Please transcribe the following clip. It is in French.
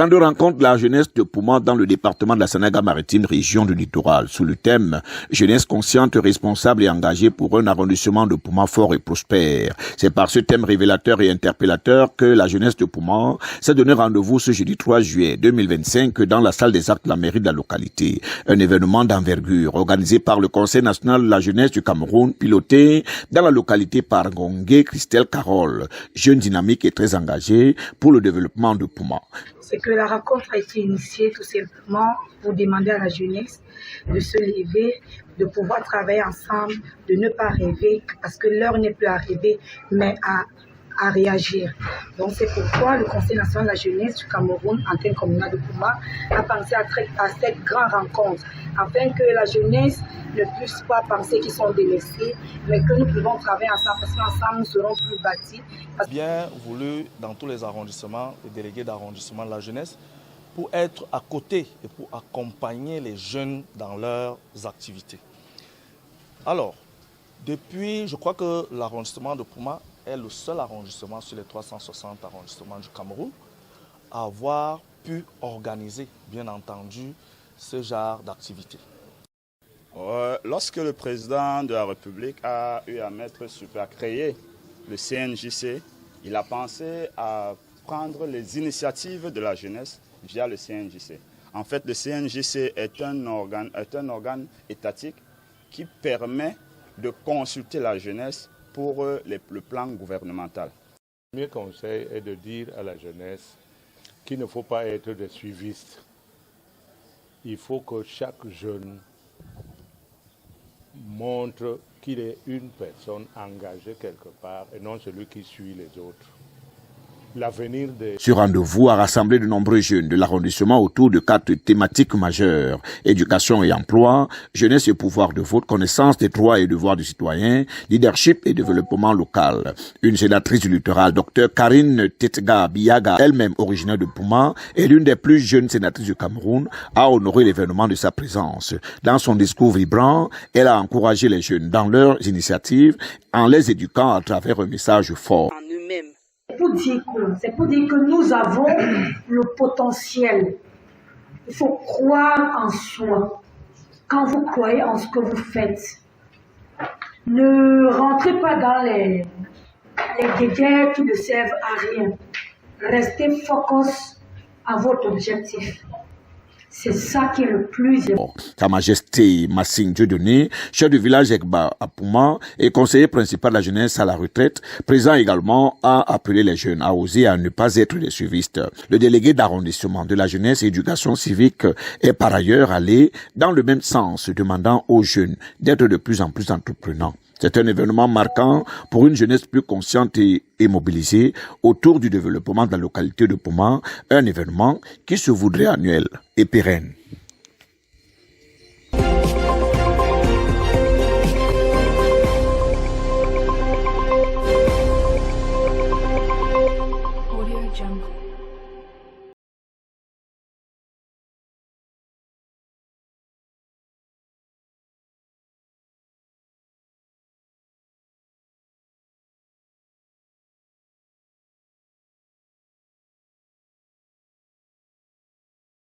Grande rencontre de la jeunesse de Pouma dans le département de la Sanaga-Maritime, région du littoral, sous le thème « Jeunesse consciente, responsable et engagée pour un arrondissement de Pouma fort et prospère ». C'est par ce thème révélateur et interpellateur que la jeunesse de Pouma s'est donné rendez-vous ce jeudi 3 juillet 2025 dans la salle des actes de la mairie de la localité. Un événement d'envergure organisé par le Conseil national de la jeunesse du Cameroun, piloté dans la localité par Ngongé Christelle Carole, jeune dynamique et très engagée pour le développement de Pouma. C'est que la rencontre a été initiée tout simplement pour demander à la jeunesse de se lever, de pouvoir travailler ensemble, de ne pas rêver, parce que l'heure n'est plus à rêver, mais à réagir. Donc c'est pourquoi le Conseil national de la jeunesse du Cameroun, antenne communale de Pouma, a pensé à cette grande rencontre, afin que la jeunesse ne puisse pas penser qu'ils sont délaissés, mais que nous pouvons travailler ensemble, parce qu'ensemble nous serons plus bâtis. Bien voulu dans tous les arrondissements, les délégués d'arrondissement de la jeunesse, pour être à côté et pour accompagner les jeunes dans leurs activités. Alors, depuis, je crois que l'arrondissement de Pouma est le seul arrondissement sur les 360 arrondissements du Cameroun à avoir pu organiser, bien entendu, ce genre d'activité. Lorsque le président de la République a eu à créer le CNJC, il a pensé à prendre les initiatives de la jeunesse via le CNJC. En fait, le CNJC est un organe étatique qui permet de consulter la jeunesse pour le plan gouvernemental. Le premier conseil est de dire à la jeunesse qu'il ne faut pas être des suivistes. Il faut que chaque jeune montre qu'il est une personne engagée quelque part et non celui qui suit les autres. L'avenir des... Ce rendez-vous a rassemblé de nombreux jeunes de l'arrondissement autour de 4 thématiques majeures: éducation et emploi, jeunesse et pouvoir de vote, connaissance des droits et devoirs du citoyen, leadership et développement local. Une sénatrice du littoral, Dr Karine Tetga Biaga, elle-même originaire de Pouma, et l'une des plus jeunes sénatrices du Cameroun, a honoré l'événement de sa présence. Dans son discours vibrant, elle a encouragé les jeunes dans leurs initiatives en les éduquant à travers un message fort. C'est pour dire que nous avons le potentiel. Il faut croire en soi. Quand vous croyez en ce que vous faites, ne rentrez pas dans les guéguerres qui ne servent à rien. Restez focus à votre objectif. C'est ça qui est le plus important. Sa Majesté Massing Dieudonné, chef du village Egba à Pouma et conseiller principal de la jeunesse à la retraite, présent également, a appelé les jeunes à oser à ne pas être des suivistes. Le délégué d'arrondissement de la jeunesse et éducation civique est par ailleurs allé dans le même sens, demandant aux jeunes d'être de plus en plus entreprenants. C'est un événement marquant pour une jeunesse plus consciente et mobilisée autour du développement de la localité de Pouma, un événement qui se voudrait annuel et pérenne.